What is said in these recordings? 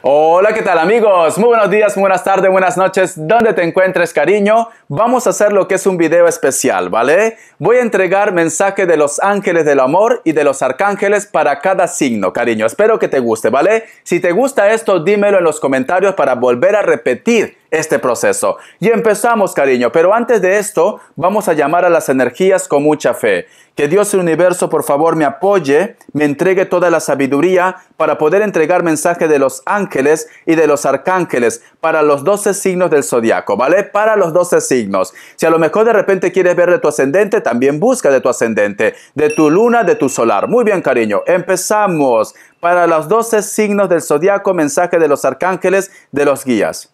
Hola, ¿qué tal amigos? Muy buenos días, muy buenas tardes, buenas noches. ¿Dónde te encuentres, cariño? Vamos a hacer lo que es un video especial, ¿vale? Voy a entregar mensaje de los ángeles del amor y de los arcángeles para cada signo, cariño. Espero que te guste, ¿vale? Si te gusta esto, dímelo en los comentarios para volver a repetir este proceso. Y empezamos, cariño, pero antes de esto, vamos a llamar a las energías con mucha fe. Que Dios el universo, por favor, me apoye, me entregue toda la sabiduría para poder entregar mensaje de los ángeles y de los arcángeles para los 12 signos del zodiaco, ¿vale? Para los 12 signos. Si a lo mejor de repente quieres ver de tu ascendente, también busca de tu ascendente, de tu luna, de tu solar. Muy bien, cariño, empezamos. Para los 12 signos del zodiaco, mensaje de los arcángeles, de los guías.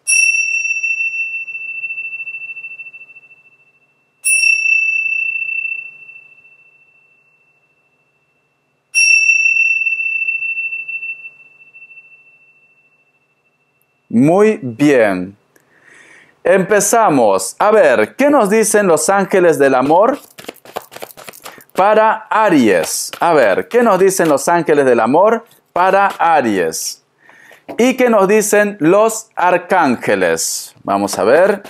Muy bien. Empezamos. A ver, ¿qué nos dicen los ángeles del amor para Aries? A ver, ¿qué nos dicen los ángeles del amor para Aries? ¿Y qué nos dicen los arcángeles? Vamos a ver.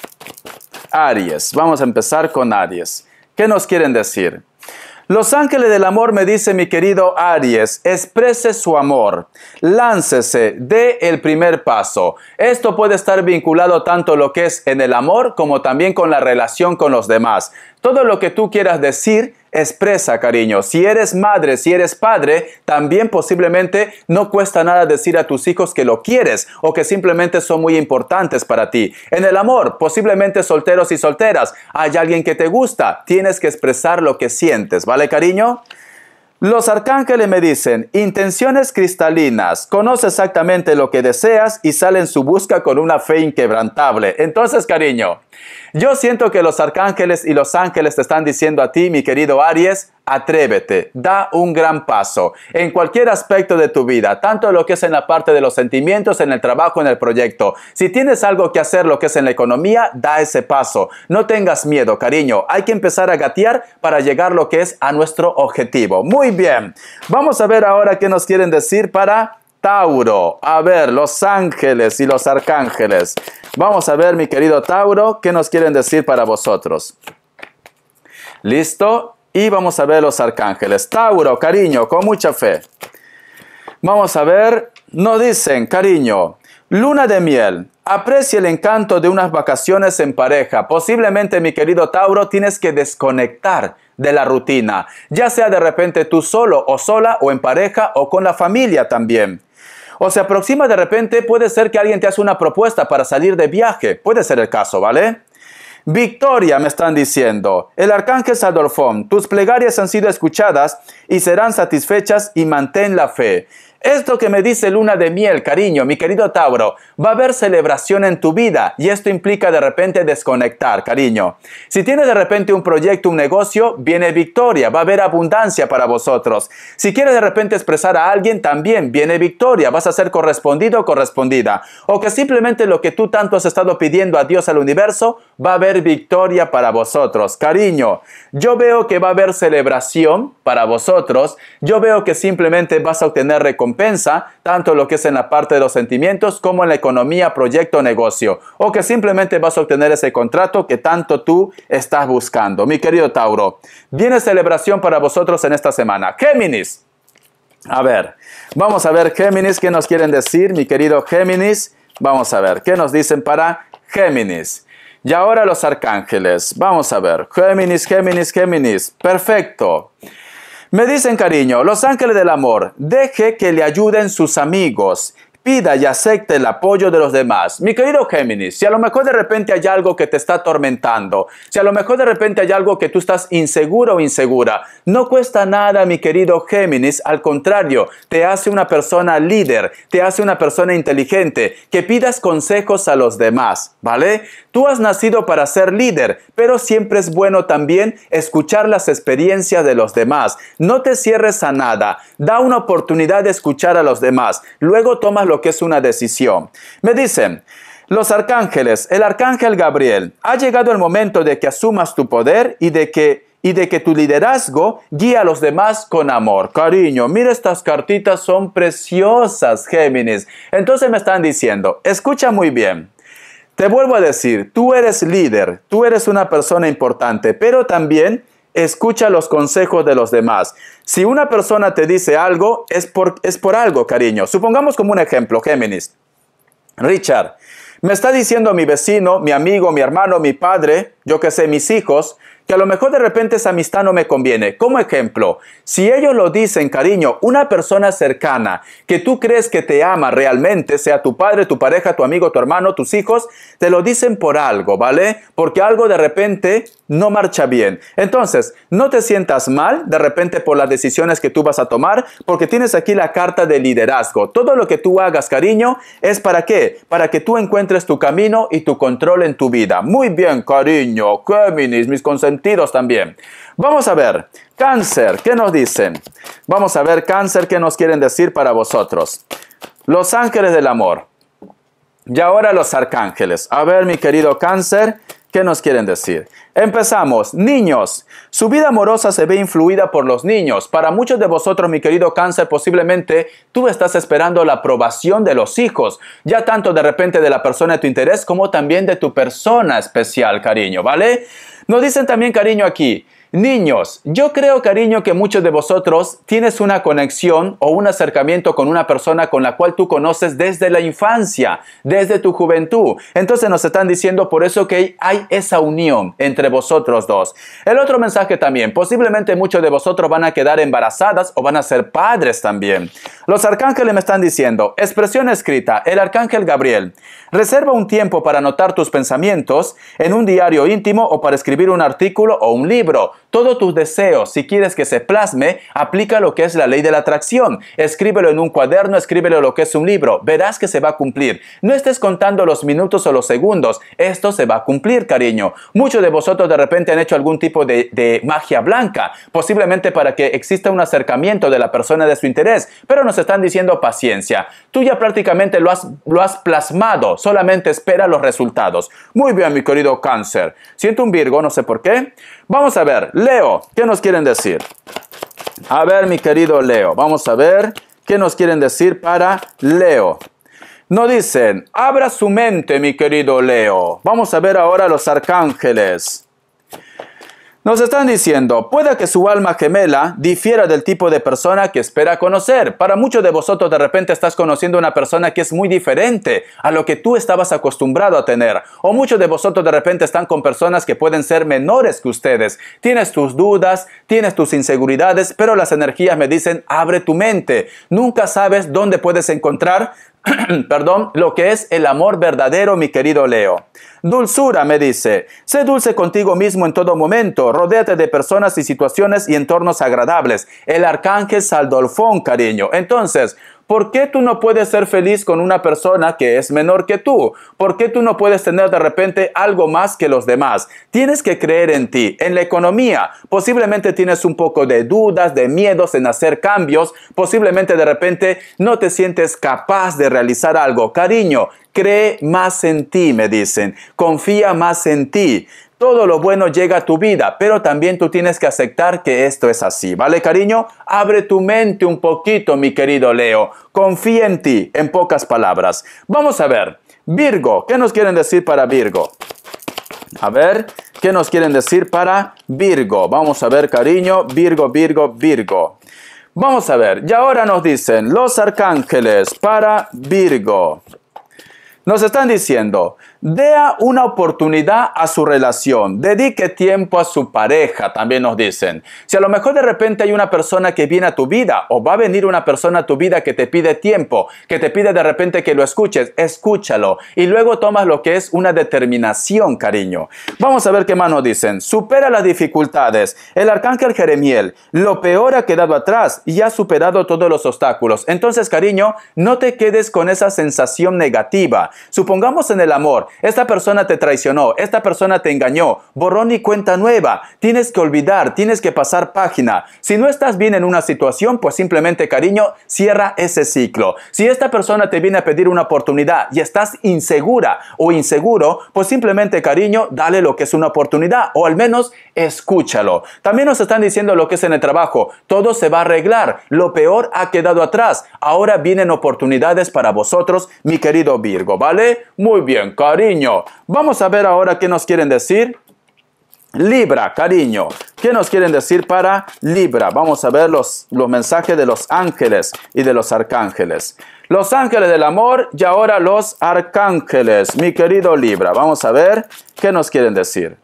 Aries. Vamos a empezar con Aries. ¿Qué nos quieren decir? Los ángeles del amor me dicen, mi querido Aries, exprese su amor, láncese, dé el primer paso. Esto puede estar vinculado tanto lo que es en el amor como también con la relación con los demás. Todo lo que tú quieras decir, expresa, cariño. Si eres madre, si eres padre, también posiblemente no cuesta nada decir a tus hijos que lo quieres o que simplemente son muy importantes para ti. En el amor, posiblemente solteros y solteras, hay alguien que te gusta, tienes que expresar lo que sientes, ¿vale, cariño? Los arcángeles me dicen, intenciones cristalinas, conoce exactamente lo que deseas y sale en su busca con una fe inquebrantable. Entonces, cariño, yo siento que los arcángeles y los ángeles te están diciendo a ti, mi querido Aries, atrévete, da un gran paso en cualquier aspecto de tu vida, tanto lo que es en la parte de los sentimientos, en el trabajo, en el proyecto. Si tienes algo que hacer, lo que es en la economía, da ese paso. No tengas miedo, cariño. Hay que empezar a gatear para llegar lo que es a nuestro objetivo. Muy bien. Vamos a ver ahora qué nos quieren decir para Tauro. A ver, los ángeles y los arcángeles. Vamos a ver, mi querido Tauro, qué nos quieren decir para vosotros. ¿Listo? Y vamos a ver los arcángeles. Tauro, cariño, con mucha fe. Vamos a ver, nos dicen, cariño, luna de miel. Aprecia el encanto de unas vacaciones en pareja. Posiblemente, mi querido Tauro, tienes que desconectar de la rutina. Ya sea de repente tú solo o sola o en pareja o con la familia también. O se aproxima de repente, puede ser que alguien te hace una propuesta para salir de viaje. Puede ser el caso, ¿vale? Victoria, me están diciendo. El arcángel Sandalfón, tus plegarias han sido escuchadas y serán satisfechas y mantén la fe. Esto que me dice luna de miel, cariño, mi querido Tauro, va a haber celebración en tu vida y esto implica de repente desconectar, cariño. Si tienes de repente un proyecto, un negocio, viene victoria, va a haber abundancia para vosotros. Si quieres de repente expresar a alguien, también viene victoria, vas a ser correspondido o correspondida. O que simplemente lo que tú tanto has estado pidiendo a Dios, al universo, va a haber victoria para vosotros. Cariño, yo veo que va a haber celebración para vosotros, yo veo que simplemente vas a obtener recompensa, tanto lo que es en la parte de los sentimientos como en la economía, proyecto, negocio, o que simplemente vas a obtener ese contrato que tanto tú estás buscando. Mi querido Tauro, viene celebración para vosotros en esta semana. Géminis, a ver, vamos a ver Géminis, ¿qué nos quieren decir, mi querido Géminis? Vamos a ver, ¿qué nos dicen para Géminis? Y ahora los arcángeles, vamos a ver, Géminis, Géminis, Géminis, perfecto. Me dicen, cariño, los ángeles del amor, deje que le ayuden sus amigos. Pida y acepte el apoyo de los demás. Mi querido Géminis, si a lo mejor de repente hay algo que te está atormentando, si a lo mejor de repente hay algo que tú estás inseguro o insegura, no cuesta nada, mi querido Géminis, al contrario, te hace una persona líder, te hace una persona inteligente, que pidas consejos a los demás, ¿vale? Tú has nacido para ser líder, pero siempre es bueno también escuchar las experiencias de los demás. No te cierres a nada, da una oportunidad de escuchar a los demás, luego tomas lo que es una decisión. Me dicen, los arcángeles, el arcángel Gabriel, ha llegado el momento de que asumas tu poder y y de que tu liderazgo guíe a los demás con amor. Cariño, mira, estas cartitas son preciosas, Géminis. Entonces me están diciendo, escucha muy bien. Te vuelvo a decir, tú eres líder, tú eres una persona importante, pero también escucha los consejos de los demás. Si una persona te dice algo, es por algo, cariño. Supongamos como un ejemplo, Géminis. Richard, me está diciendo mi vecino, mi amigo, mi hermano, mi padre, yo que sé, mis hijos, que a lo mejor de repente esa amistad no me conviene. Como ejemplo, si ellos lo dicen, cariño, una persona cercana que tú crees que te ama realmente, sea tu padre, tu pareja, tu amigo, tu hermano, tus hijos, te lo dicen por algo, ¿vale? Porque algo de repente no marcha bien. Entonces, no te sientas mal de repente por las decisiones que tú vas a tomar, porque tienes aquí la carta de liderazgo. Todo lo que tú hagas, cariño, ¿es para qué? Para que tú encuentres tu camino y tu control en tu vida. Muy bien, cariño, Géminis, mis consentidos también. Vamos a ver, Cáncer, ¿qué nos dicen? Vamos a ver, Cáncer, ¿qué nos quieren decir para vosotros? Los ángeles del amor. Y ahora los arcángeles. A ver, mi querido Cáncer, ¿qué nos quieren decir? Empezamos. Niños. Su vida amorosa se ve influida por los niños. Para muchos de vosotros, mi querido Cáncer, posiblemente tú estás esperando la aprobación de los hijos. Ya tanto de repente de la persona de tu interés como también de tu persona especial, cariño, ¿vale? Nos dicen también, cariño, aquí. Niños, yo creo, cariño, que muchos de vosotros tienes una conexión o un acercamiento con una persona con la cual tú conoces desde la infancia, desde tu juventud. Entonces nos están diciendo por eso que hay esa unión entre vosotros dos. El otro mensaje también, posiblemente muchos de vosotros van a quedar embarazadas o van a ser padres también. Los arcángeles me están diciendo, expresión escrita, el arcángel Gabriel, reserva un tiempo para anotar tus pensamientos en un diario íntimo o para escribir un artículo o un libro. Todos tus deseos, si quieres que se plasme, aplica lo que es la ley de la atracción. Escríbelo en un cuaderno, escríbelo lo que es un libro. Verás que se va a cumplir. No estés contando los minutos o los segundos. Esto se va a cumplir, cariño. Muchos de vosotros de repente han hecho algún tipo de magia blanca, posiblemente para que exista un acercamiento de la persona de su interés, pero nos están diciendo paciencia. Tú ya prácticamente lo has plasmado, solamente espera los resultados. Muy bien, mi querido Cáncer. Siento un Virgo, no sé por qué. Vamos a ver, Leo, ¿qué nos quieren decir? A ver, mi querido Leo, vamos a ver qué nos quieren decir para Leo. Nos dicen, abra su mente, mi querido Leo. Vamos a ver ahora los arcángeles. Nos están diciendo, puede que su alma gemela difiera del tipo de persona que espera conocer. Para muchos de vosotros de repente estás conociendo a una persona que es muy diferente a lo que tú estabas acostumbrado a tener. O muchos de vosotros de repente están con personas que pueden ser menores que ustedes. Tienes tus dudas, tienes tus inseguridades, pero las energías me dicen, abre tu mente. Nunca sabes dónde puedes encontrar perdón, lo que es el amor verdadero, mi querido Leo. Dulzura, me dice, sé dulce contigo mismo en todo momento, rodéate de personas y situaciones y entornos agradables. El arcángel Sandolfón, cariño. Entonces, ¿por qué tú no puedes ser feliz con una persona que es menor que tú? ¿Por qué tú no puedes tener de repente algo más que los demás? Tienes que creer en ti. En la economía, posiblemente tienes un poco de dudas, de miedos en hacer cambios. Posiblemente de repente no te sientes capaz de realizar algo. Cariño, cree más en ti, me dicen. Confía más en ti. Todo lo bueno llega a tu vida, pero también tú tienes que aceptar que esto es así, ¿vale, cariño? Abre tu mente un poquito, mi querido Leo. Confía en ti, en pocas palabras. Vamos a ver. Virgo, ¿qué nos quieren decir para Virgo? A ver, ¿qué nos quieren decir para Virgo? Vamos a ver, cariño. Virgo, Virgo, Virgo. Vamos a ver. Y ahora nos dicen los arcángeles para Virgo. Nos están diciendo, dé una oportunidad a su relación, dedique tiempo a su pareja, también nos dicen. Si a lo mejor de repente hay una persona que viene a tu vida o va a venir una persona a tu vida que te pide tiempo, que te pide de repente que lo escuches, escúchalo y luego tomas lo que es una determinación, cariño. Vamos a ver qué más nos dicen. Supera las dificultades. El arcángel Jeremiel, lo peor ha quedado atrás y ha superado todos los obstáculos. Entonces, cariño, no te quedes con esa sensación negativa. Supongamos en el amor, amor. Esta persona te traicionó, esta persona te engañó. Borrón y cuenta nueva. Tienes que olvidar, tienes que pasar página. Si no estás bien en una situación, pues simplemente, cariño, cierra ese ciclo. Si esta persona te viene a pedir una oportunidad y estás insegura o inseguro, pues simplemente, cariño, dale lo que es una oportunidad o al menos escúchalo. También nos están diciendo lo que es en el trabajo. Todo se va a arreglar. Lo peor ha quedado atrás. Ahora vienen oportunidades para vosotros, mi querido Virgo, ¿vale? Muy bien, cariño. Vamos a ver ahora qué nos quieren decir. Libra, cariño. ¿Qué nos quieren decir para Libra? Vamos a ver los mensajes de los ángeles y de los arcángeles. Los ángeles del amor y ahora los arcángeles, mi querido Libra. Vamos a ver qué nos quieren decir.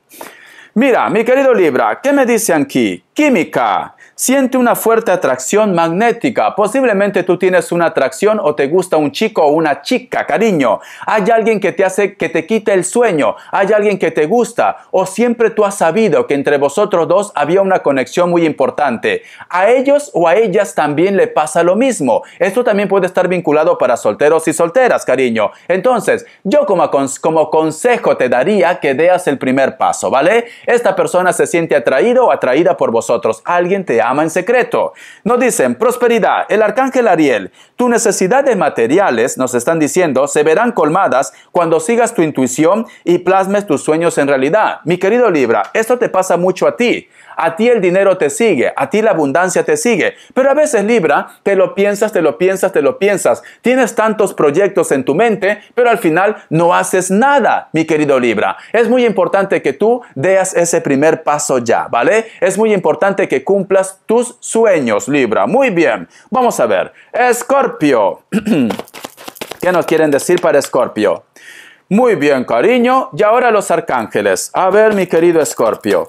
Mira, mi querido Libra, ¿qué me dicen aquí? Química. Siente una fuerte atracción magnética. Posiblemente tú tienes una atracción o te gusta un chico o una chica, cariño. Hay alguien que te hace que te quite el sueño. Hay alguien que te gusta. O siempre tú has sabido que entre vosotros dos había una conexión muy importante. A ellos o a ellas también le pasa lo mismo. Esto también puede estar vinculado para solteros y solteras, cariño. Entonces, yo como consejo te daría que deas el primer paso, ¿vale? Esta persona se siente atraído o atraída por vosotros. Alguien te ama en secreto. Nos dicen, prosperidad, el arcángel Ariel, tus necesidades materiales, nos están diciendo, se verán colmadas cuando sigas tu intuición y plasmes tus sueños en realidad. Mi querido Libra, esto te pasa mucho a ti. A ti el dinero te sigue, a ti la abundancia te sigue. Pero a veces, Libra, te lo piensas. Tienes tantos proyectos en tu mente, pero al final no haces nada, mi querido Libra. Es muy importante que tú deas ese primer paso ya, ¿vale? Es muy importante que cumplas tus sueños, Libra. Muy bien. Vamos a ver. Escorpio. ¿Qué nos quieren decir para Escorpio? Muy bien, cariño. Y ahora los arcángeles. A ver, mi querido Escorpio.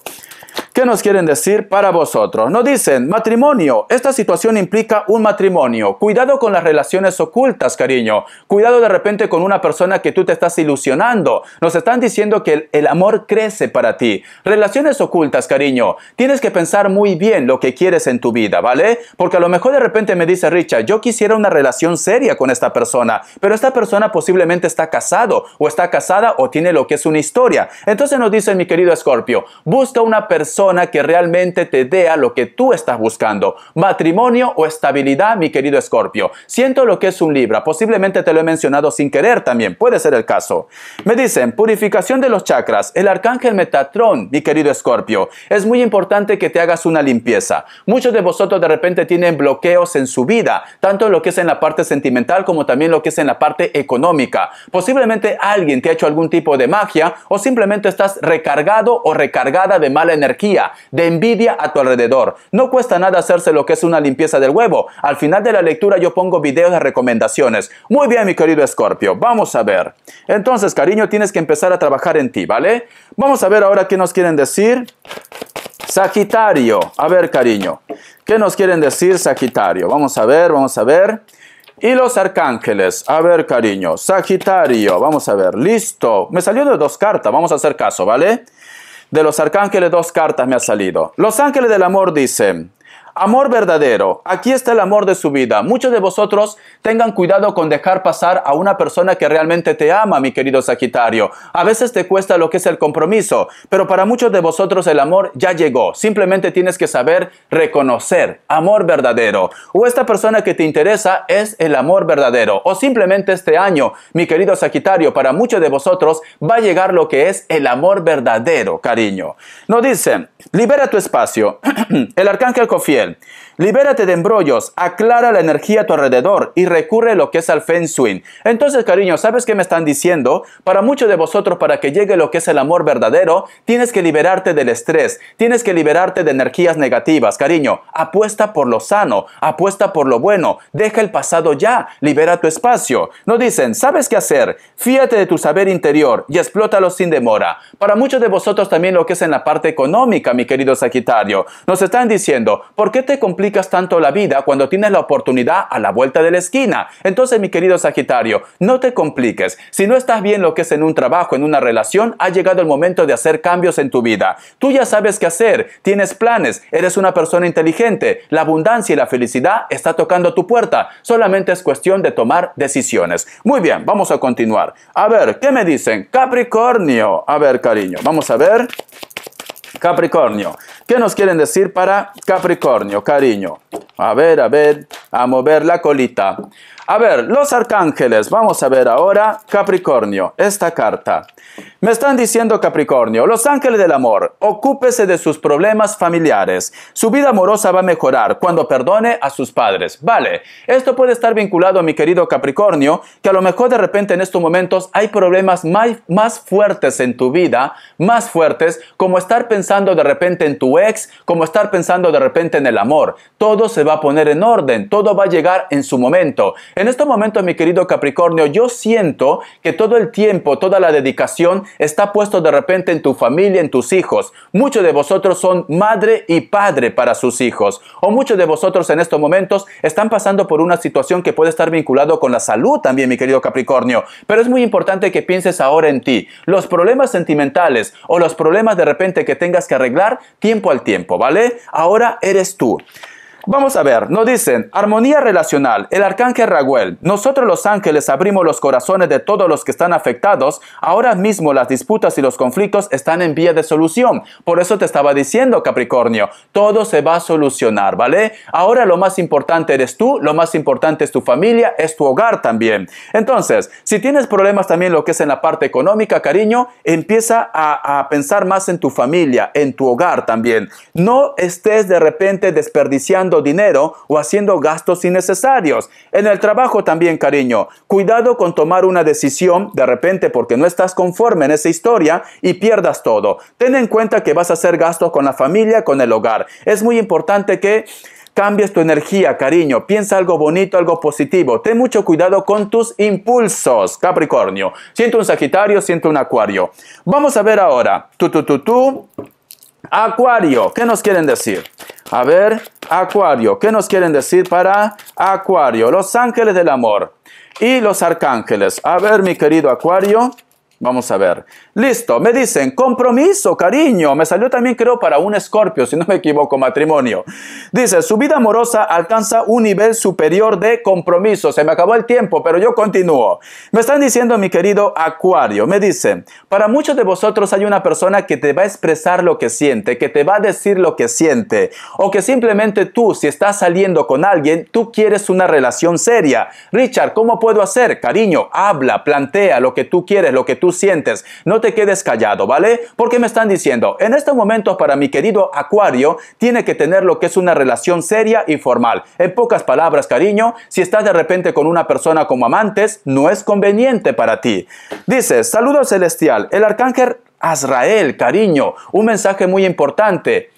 ¿Qué nos quieren decir para vosotros? Nos dicen, matrimonio. Esta situación implica un matrimonio. Cuidado con las relaciones ocultas, cariño. Cuidado de repente con una persona que tú te estás ilusionando. Nos están diciendo que el amor crece para ti. Relaciones ocultas, cariño. Tienes que pensar muy bien lo que quieres en tu vida, ¿vale? Porque a lo mejor de repente me dice Richard, yo quisiera una relación seria con esta persona, pero esta persona posiblemente está casado o está casada o tiene lo que es una historia. Entonces nos dice mi querido Escorpio, busca una persona que realmente te dé a lo que tú estás buscando. Matrimonio o estabilidad, mi querido Escorpio. Siento lo que es un Libra. Posiblemente te lo he mencionado sin querer también. Puede ser el caso. Me dicen, purificación de los chakras. El arcángel Metatrón, mi querido Escorpio. Es muy importante que te hagas una limpieza. Muchos de vosotros de repente tienen bloqueos en su vida, tanto lo que es en la parte sentimental como también lo que es en la parte económica. Posiblemente alguien te ha hecho algún tipo de magia o simplemente estás recargado o recargada de mala energía, de envidia a tu alrededor. No cuesta nada hacerse lo que es una limpieza del huevo. Al final de la lectura yo pongo videos de recomendaciones. Muy bien, mi querido Escorpio. Vamos a ver. Entonces, cariño, tienes que empezar a trabajar en ti, ¿vale? Vamos a ver ahora qué nos quieren decir. Sagitario. A ver, cariño. ¿Qué nos quieren decir, Sagitario? Vamos a ver, vamos a ver. Y los arcángeles. A ver, cariño. Sagitario. Vamos a ver. Listo. Me salió de 2 cartas. Vamos a hacer caso, ¿vale? De los arcángeles 2 cartas me ha salido. Los ángeles del amor dicen, amor verdadero, aquí está el amor de su vida. Muchos de vosotros tengan cuidado con dejar pasar a una persona que realmente te ama, mi querido Sagitario. A veces te cuesta lo que es el compromiso, pero para muchos de vosotros el amor ya llegó. Simplemente tienes que saber reconocer amor verdadero. O esta persona que te interesa es el amor verdadero. O simplemente este año, mi querido Sagitario, para muchos de vosotros va a llegar lo que es el amor verdadero, cariño. Nos dicen, libera tu espacio. El arcángel Cofiel. Libérate de embrollos, aclara la energía a tu alrededor y recurre a lo que es al Feng Shui. Entonces, cariño, ¿sabes qué me están diciendo? Para muchos de vosotros, para que llegue lo que es el amor verdadero, tienes que liberarte del estrés, tienes que liberarte de energías negativas, cariño. Apuesta por lo sano, apuesta por lo bueno, deja el pasado ya, libera tu espacio. Nos dicen, ¿sabes qué hacer? Fíate de tu saber interior y explótalo sin demora. Para muchos de vosotros también lo que es en la parte económica, mi querido Sagitario, nos están diciendo, ¿por qué te complica complicas tanto la vida cuando tienes la oportunidad a la vuelta de la esquina? Entonces, mi querido Sagitario, no te compliques. Si no estás bien lo que es en un trabajo, en una relación, ha llegado el momento de hacer cambios en tu vida. Tú ya sabes qué hacer, tienes planes, eres una persona inteligente, la abundancia y la felicidad está tocando tu puerta. Solamente es cuestión de tomar decisiones. Muy bien, vamos a continuar. A ver, ¿qué me dicen? Capricornio. A ver, cariño, vamos a ver. Capricornio. ¿Qué nos quieren decir para Capricornio, cariño? A ver, a mover la colita. A ver, los arcángeles. Vamos a ver ahora, Capricornio, esta carta. Me están diciendo, Capricornio, los ángeles del amor, ocúpese de sus problemas familiares. Su vida amorosa va a mejorar cuando perdone a sus padres. Vale, esto puede estar vinculado, mi querido Capricornio, que a lo mejor de repente en estos momentos hay problemas más fuertes en tu vida, más fuertes, como estar pensando de repente en tu ex, como estar pensando de repente en el amor. Todo se va a poner en orden, todo va a llegar en su momento. En estos momentos, mi querido Capricornio, yo siento que todo el tiempo, toda la dedicación está puesto de repente en tu familia, en tus hijos. Muchos de vosotros son madre y padre para sus hijos. O muchos de vosotros en estos momentos están pasando por una situación que puede estar vinculado con la salud también, mi querido Capricornio. Pero es muy importante que pienses ahora en ti. Los problemas sentimentales o los problemas de repente que tengas que arreglar, tiempo al tiempo, ¿vale? Ahora eres tú. Vamos a ver, nos dicen, armonía relacional, el arcángel Raguel. Nosotros los ángeles abrimos los corazones de todos los que están afectados. Ahora mismo las disputas y los conflictos están en vía de solución. Por eso te estaba diciendo, Capricornio, todo se va a solucionar, ¿vale? Ahora lo más importante eres tú, lo más importante es tu familia, es tu hogar también. Entonces, si tienes problemas también lo que es en la parte económica, cariño, empieza a pensar más en tu familia, en tu hogar también. No estés de repente desperdiciando dinero o haciendo gastos innecesarios. En el trabajo también, cariño, cuidado con tomar una decisión de repente porque no estás conforme en esa historia y pierdas todo. Ten en cuenta que vas a hacer gastos con la familia, con el hogar. Es muy importante que cambies tu energía, cariño. Piensa algo bonito, algo positivo. Ten mucho cuidado con tus impulsos, Capricornio. Siento un Sagitario, siento un Acuario. Vamos a ver ahora. Acuario, ¿qué nos quieren decir? A ver, Acuario, ¿qué nos quieren decir para Acuario? Los ángeles del amor y los arcángeles. A ver, mi querido Acuario, vamos a ver. Listo, me dicen, compromiso, cariño. Me salió también, creo, para un Escorpio, si no me equivoco, matrimonio. Dice, su vida amorosa alcanza un nivel superior de compromiso. Se me acabó el tiempo, pero yo continúo. Me están diciendo, mi querido Acuario, me dicen, para muchos de vosotros hay una persona que te va a expresar lo que siente, que te va a decir lo que siente, o que simplemente tú, si estás saliendo con alguien, tú quieres una relación seria. Richard, ¿cómo puedo hacer? Cariño, habla, plantea lo que tú quieres, lo que tú sientes. No te quedes callado, ¿vale? Porque me están diciendo, en este momento para mi querido Acuario, tiene que tener lo que es una relación seria y formal. En pocas palabras, cariño, si estás de repente con una persona como amantes, no es conveniente para ti. Dice, saludo celestial, el arcángel Azrael, cariño, un mensaje muy importante.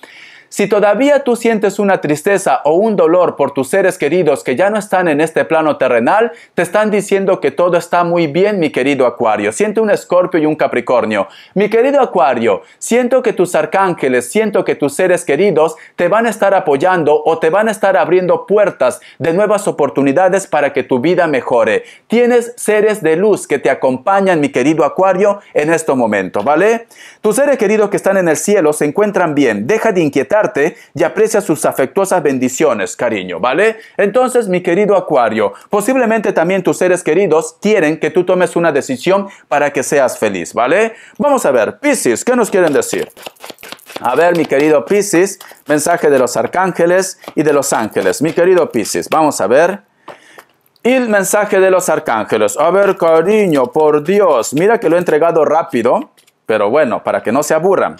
Si todavía tú sientes una tristeza o un dolor por tus seres queridos que ya no están en este plano terrenal, te están diciendo que todo está muy bien, mi querido Acuario. Siento un Escorpio y un Capricornio. Mi querido Acuario, siento que tus arcángeles, siento que tus seres queridos te van a estar apoyando o te van a estar abriendo puertas de nuevas oportunidades para que tu vida mejore. Tienes seres de luz que te acompañan, mi querido Acuario, en este momento, ¿vale? Tus seres queridos que están en el cielo se encuentran bien. Deja de inquietarte y aprecia sus afectuosas bendiciones, cariño, ¿vale? Entonces, mi querido Acuario, posiblemente también tus seres queridos quieren que tú tomes una decisión para que seas feliz, ¿vale? Vamos a ver, Piscis, ¿qué nos quieren decir? A ver, mi querido Piscis, mensaje de los arcángeles y de los ángeles. Mi querido Piscis, vamos a ver. Y el mensaje de los arcángeles. A ver, cariño, por Dios, mira que lo he entregado rápido, pero bueno, para que no se aburran.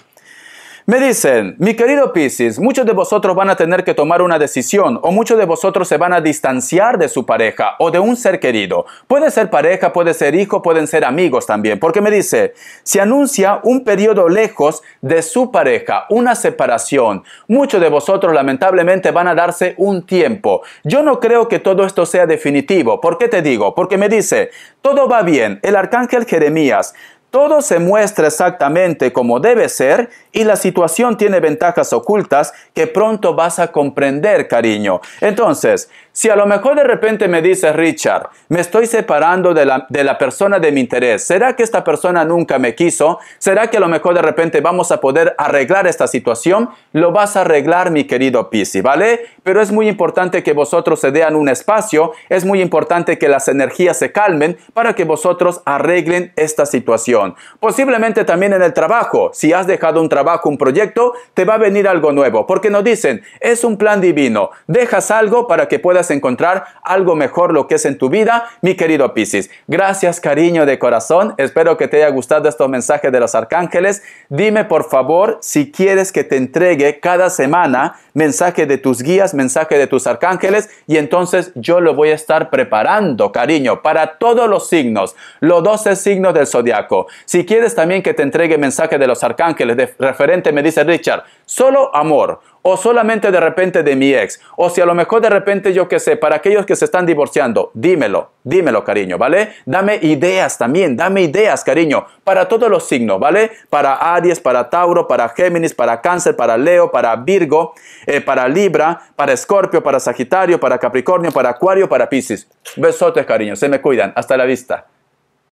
Me dicen, mi querido Piscis, muchos de vosotros van a tener que tomar una decisión o muchos de vosotros se van a distanciar de su pareja o de un ser querido. Puede ser pareja, puede ser hijo, pueden ser amigos también. Porque me dice, se anuncia un periodo lejos de su pareja, una separación. Muchos de vosotros lamentablemente van a darse un tiempo. Yo no creo que todo esto sea definitivo. ¿Por qué te digo? Porque me dice, todo va bien. El arcángel Jeremías, todo se muestra exactamente como debe ser y la situación tiene ventajas ocultas que pronto vas a comprender, cariño. Entonces, si a lo mejor de repente me dices, Richard, me estoy separando de la persona de mi interés, ¿será que esta persona nunca me quiso? ¿Será que a lo mejor de repente vamos a poder arreglar esta situación? Lo vas a arreglar, mi querido Piscis, ¿vale? Pero es muy importante que vosotros se den un espacio, es muy importante que las energías se calmen para que vosotros arreglen esta situación. Posiblemente también en el trabajo, si has dejado un trabajo, un proyecto, te va a venir algo nuevo, porque nos dicen, es un plan divino, dejas algo para que puedas encontrar algo mejor lo que es en tu vida, mi querido Piscis. Gracias, cariño de corazón, espero que te haya gustado estos mensajes de los arcángeles. Dime por favor si quieres que te entregue cada semana mensaje de tus guías, mensaje de tus arcángeles, y entonces yo lo voy a estar preparando, cariño, para todos los signos, los 12 signos del zodiaco. Si quieres también que te entregue mensaje de los arcángeles de referente, me dice Richard, solo amor, o solamente de repente de mi ex, o si a lo mejor de repente yo qué sé, para aquellos que se están divorciando, dímelo, cariño, ¿vale? Dame ideas también, dame ideas, cariño, para todos los signos, ¿vale? Para Aries, para Tauro, para Géminis, para Cáncer, para Leo, para Virgo, para Libra, para Escorpio, para Sagitario, para Capricornio, para Acuario, para Piscis. Besotes, cariño, se me cuidan, hasta la vista.